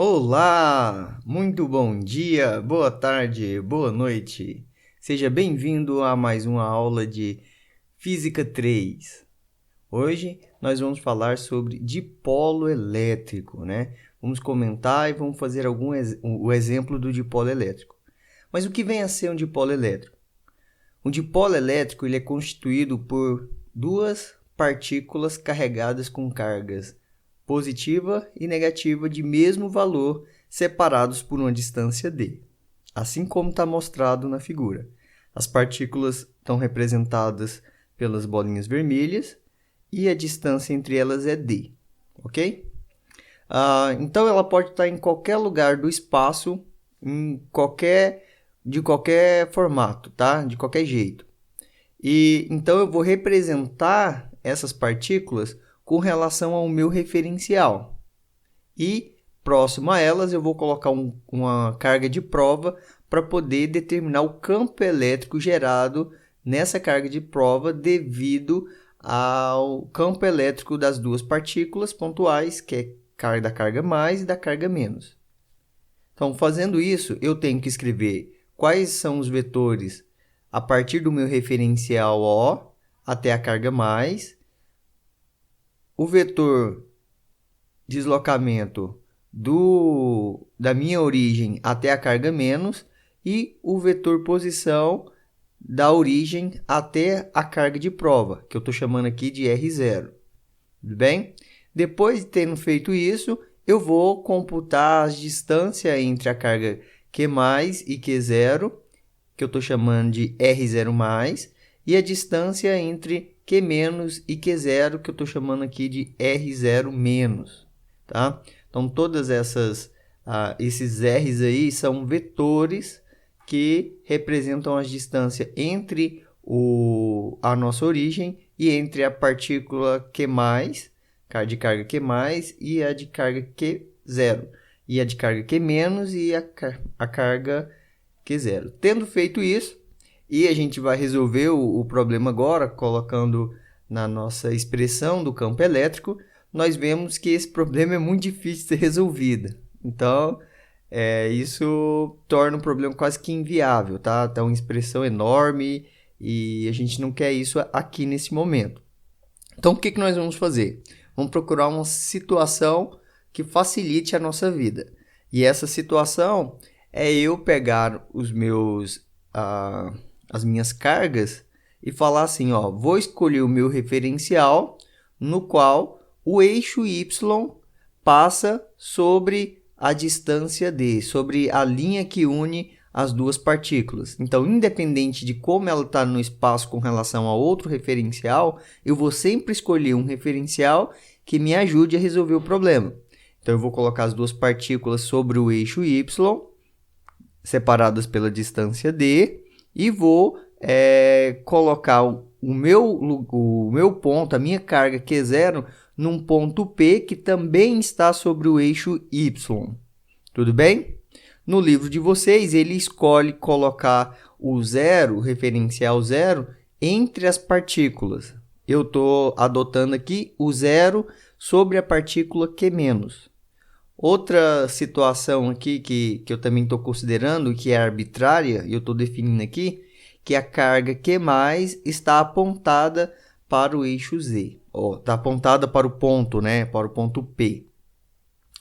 Olá! Muito bom dia, boa tarde, boa noite. Seja bem-vindo a mais uma aula de Física 3. Hoje nós vamos falar sobre dipolo elétrico, né? Vamos comentar e vamos fazer o exemplo do dipolo elétrico. Mas o que vem a ser um dipolo elétrico? Um dipolo elétrico ele é constituído por duas partículas carregadas com cargas positiva e negativa de mesmo valor, separados por uma distância d, assim como está mostrado na figura. As partículas estão representadas pelas bolinhas vermelhas e a distância entre elas é d, ok? Então ela pode estar em qualquer lugar do espaço, de qualquer formato, tá? De qualquer jeito. E então eu vou representar essas partículas com relação ao meu referencial. E próximo a elas eu vou colocar uma carga de prova para poder determinar o campo elétrico gerado nessa carga de prova devido ao campo elétrico das duas partículas pontuais, que é da carga mais e da carga menos. Então, fazendo isso, eu tenho que escrever quais são os vetores a partir do meu referencial O até a carga mais, o vetor deslocamento da minha origem até a carga menos e o vetor posição da origem até a carga de prova, que eu estou chamando aqui de R0. Tudo bem? Depois de tendo feito isso, eu vou computar a distância entre a carga Q mais e Q0, que eu estou chamando de R0 mais, e a distância entre Q menos e Q0, que eu estou chamando aqui de R0 menos, tá? Então, todas esses R's aí são vetores que representam a distância entre a nossa origem e entre a partícula Q+, de carga Q+, e a de carga Q0, e a de carga Q- e a carga Q0. Tendo feito isso, e a gente vai resolver o problema agora, colocando na nossa expressão do campo elétrico, nós vemos que esse problema é muito difícil de ser resolvido. Então, isso torna o problema quase que inviável, tá? Então, uma expressão enorme e a gente não quer isso aqui nesse momento. Então, o que nós vamos fazer? Vamos procurar uma situação que facilite a nossa vida. E essa situação é eu pegar as minhas cargas e falar assim, ó, vou escolher o meu referencial no qual o eixo y passa sobre a distância d, sobre a linha que une as duas partículas. Então, independente de como ela está no espaço com relação a outro referencial, eu vou sempre escolher um referencial que me ajude a resolver o problema. Então, eu vou colocar as duas partículas sobre o eixo y, separadas pela distância d, e vou colocar o meu ponto, a minha carga Q0, num ponto P que também está sobre o eixo Y. Tudo bem? No livro de vocês, ele escolhe colocar o zero, o referencial zero, entre as partículas. Eu estou adotando aqui o zero sobre a partícula Q-. Outra situação aqui que eu também estou considerando, que é arbitrária, e eu estou definindo aqui, que a carga Q+, está apontada para o eixo Z. Está apontada para o ponto, né? Para o ponto P.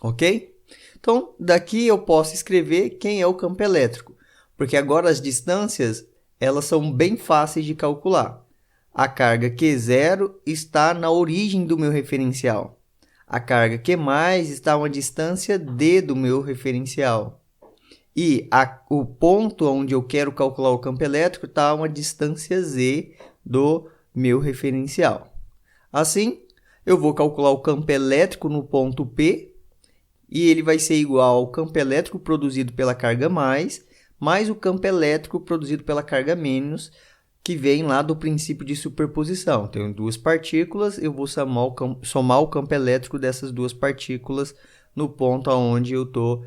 Ok? Então, daqui eu posso escrever quem é o campo elétrico, porque agora as distâncias elas são bem fáceis de calcular. A carga Q0 está na origem do meu referencial. A carga Q+ está a uma distância d do meu referencial. E o ponto onde eu quero calcular o campo elétrico está a uma distância z do meu referencial. Assim, eu vou calcular o campo elétrico no ponto P, e ele vai ser igual ao campo elétrico produzido pela carga mais o campo elétrico produzido pela carga menos, que vem lá do princípio de superposição. Tenho duas partículas, eu vou somar o campo elétrico dessas duas partículas no ponto onde eu estou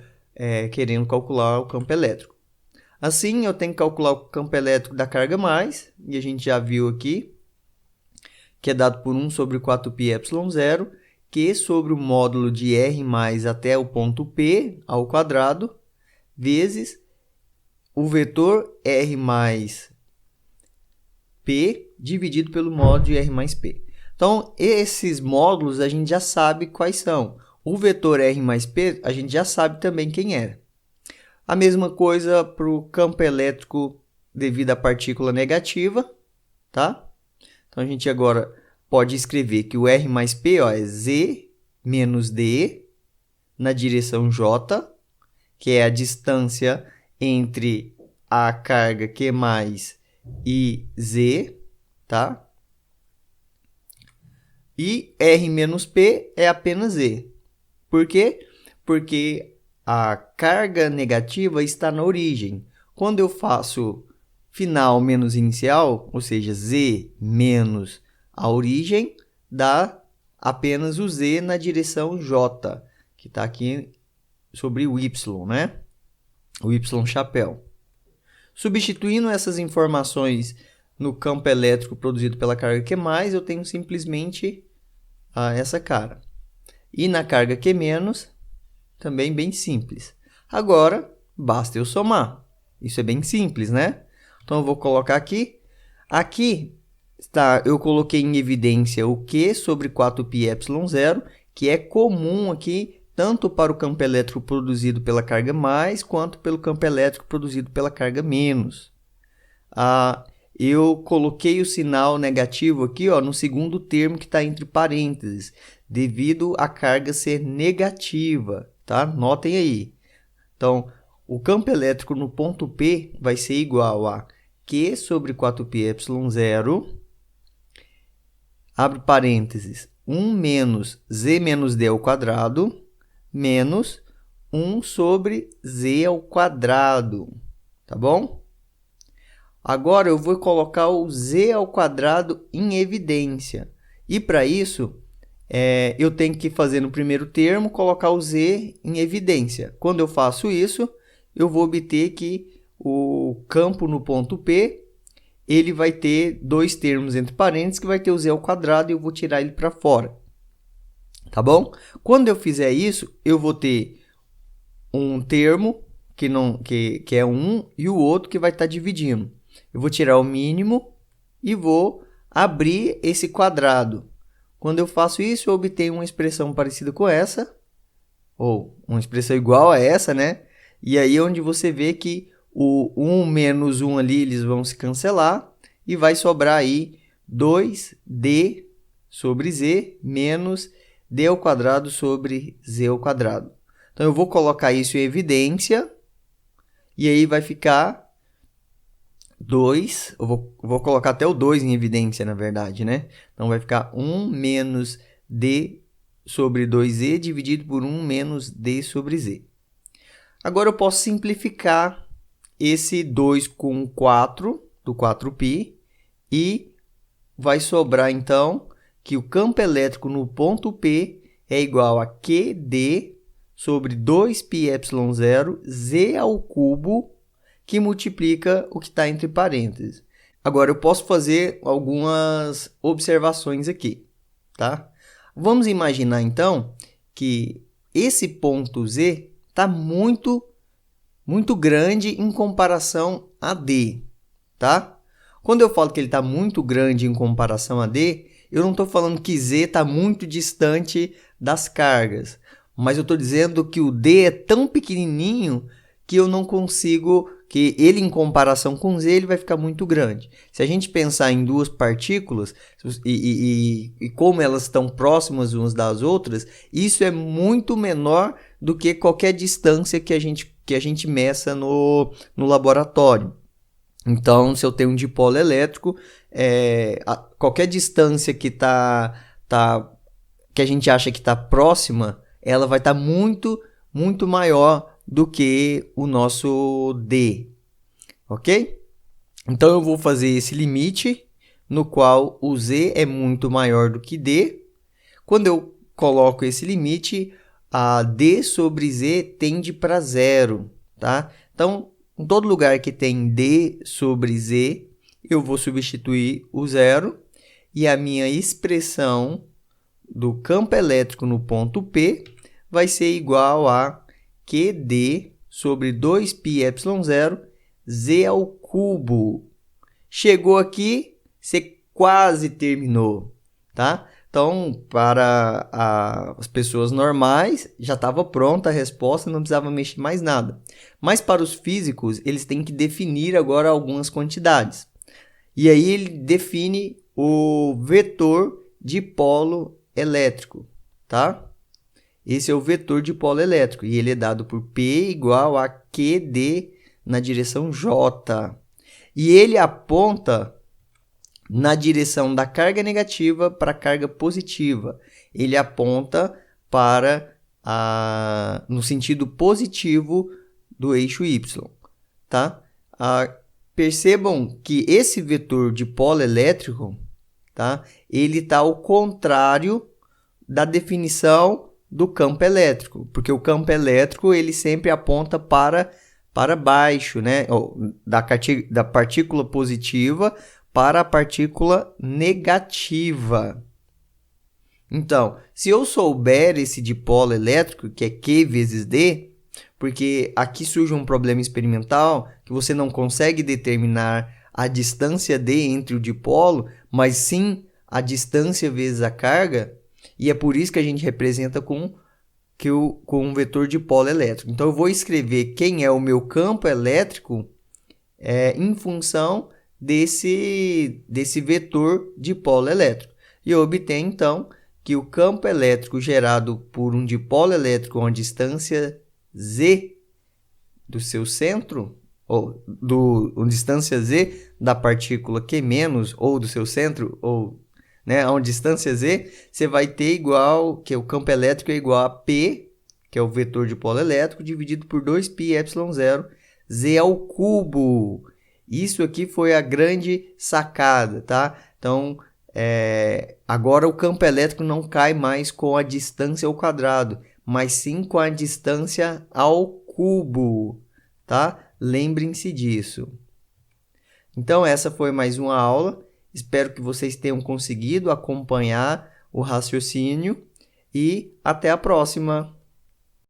querendo calcular o campo elétrico. Assim, eu tenho que calcular o campo elétrico da carga mais, e a gente já viu aqui, que é dado por 1 sobre 4πε0, Q sobre o módulo de R mais até o ponto P ao quadrado, vezes o vetor R mais P dividido pelo módulo de R mais P. Então, esses módulos a gente já sabe quais são. O vetor R mais P, a gente já sabe também quem é. A mesma coisa para o campo elétrico devido à partícula negativa, tá? Então, a gente agora pode escrever que o R mais P é Z menos D na direção J, que é a distância entre a carga Q mais e Z, tá? E R menos P é apenas Z. Por quê? Porque a carga negativa está na origem. Quando eu faço final menos inicial, ou seja, Z menos a origem, dá apenas o Z na direção J, que está aqui sobre o Y, né? O Y chapéu. Substituindo essas informações no campo elétrico produzido pela carga Q+, eu tenho simplesmente essa cara. E na carga Q-, também bem simples. Agora, basta eu somar. Isso é bem simples, né? Então, eu vou colocar aqui. Aqui, eu coloquei em evidência o Q sobre 4πε0, que é comum aqui, tanto para o campo elétrico produzido pela carga mais, quanto pelo campo elétrico produzido pela carga menos. Eu coloquei o sinal negativo aqui, ó, no segundo termo que está entre parênteses, devido à carga ser negativa, tá? Notem aí. Então, o campo elétrico no ponto P vai ser igual a Q sobre 4πε0, abre parênteses, 1 menos Z menos D ao quadrado, menos 1 sobre Z ao quadrado, tá bom? Agora, eu vou colocar o Z ao quadrado em evidência. E, para isso, eu tenho que fazer no primeiro termo, colocar o Z em evidência. Quando eu faço isso, eu vou obter que o campo no ponto P, ele vai ter dois termos entre parênteses, que vai ter o Z ao quadrado, e eu vou tirar ele para fora. Tá bom? Quando eu fizer isso, eu vou ter um termo que é 1 e o outro que vai estar dividindo. Eu vou tirar o mínimo e vou abrir esse quadrado. Quando eu faço isso, eu obtenho uma expressão parecida com essa, ou uma expressão igual a essa, né? E aí onde você vê que o 1 menos 1 ali, eles vão se cancelar, e vai sobrar aí 2D sobre Z menos D ao quadrado sobre Z ao quadrado. Então, eu vou colocar isso em evidência, e aí vai ficar 2, eu vou colocar até o 2 em evidência, na verdade, né? Então, vai ficar 1 menos D sobre 2Z dividido por 1 menos D sobre Z. Agora, eu posso simplificar esse 2 com 4, do 4π, e vai sobrar, então, que o campo elétrico no ponto P é igual a QD sobre 2πε0 Z ao cubo, que multiplica o que está entre parênteses. Agora, eu posso fazer algumas observações aqui, tá? Vamos imaginar, então, que esse ponto Z está muito grande em comparação a D, tá? Quando eu falo que ele está muito grande em comparação a D, eu não estou falando que Z está muito distante das cargas, mas eu estou dizendo que o D é tão pequenininho que eu não consigo, que ele em comparação com Z ele vai ficar muito grande. Se a gente pensar em duas partículas e como elas estão próximas umas das outras, isso é muito menor do que qualquer distância que a gente meça no laboratório. Então, se eu tenho um dipolo elétrico, qualquer distância que a gente acha que está próxima, ela vai estar muito maior do que o nosso D, ok? Então, eu vou fazer esse limite, no qual o Z é muito maior do que D. Quando eu coloco esse limite, a D sobre Z tende para zero, tá? Então, em todo lugar que tem D sobre Z, eu vou substituir o zero, e a minha expressão do campo elétrico no ponto P vai ser igual a QD sobre 2πε0 Z ao cubo. Chegou aqui, você quase terminou, tá? Então, para as pessoas normais, já estava pronta a resposta, não precisava mexer mais nada. Mas para os físicos, eles têm que definir agora algumas quantidades. E aí ele define o vetor de polo elétrico, tá? Esse é o vetor de polo elétrico e ele é dado por P igual a QD na direção J. E ele aponta na direção da carga negativa para a carga positiva. Ele aponta para no sentido positivo do eixo Y, tá? Percebam que esse vetor de polo elétrico, tá? Ele está ao contrário da definição do campo elétrico, porque o campo elétrico ele sempre aponta para baixo, né? Da partícula positiva para a partícula negativa. Então, se eu souber esse dipolo elétrico, que é Q vezes D, porque aqui surge um problema experimental que você não consegue determinar a distância D entre o dipolo, mas sim a distância vezes a carga, e é por isso que a gente representa com um vetor de polo elétrico. Então, eu vou escrever quem é o meu campo elétrico em função desse vetor de polo elétrico. E eu obtenho, então, que o campo elétrico gerado por um dipolo elétrico com a distância Z do seu centro, ou a distância Z da partícula Q-, ou do seu centro, ou a uma distância Z, você vai ter igual, que o campo elétrico é igual a P, que é o vetor de polo elétrico, dividido por 2πε0 Z ao cubo. Isso aqui foi a grande sacada, tá? Então, agora o campo elétrico não cai mais com a distância ao quadrado, mas sim com a distância ao cubo, tá? Lembrem-se disso. Então, essa foi mais uma aula. Espero que vocês tenham conseguido acompanhar o raciocínio e até a próxima!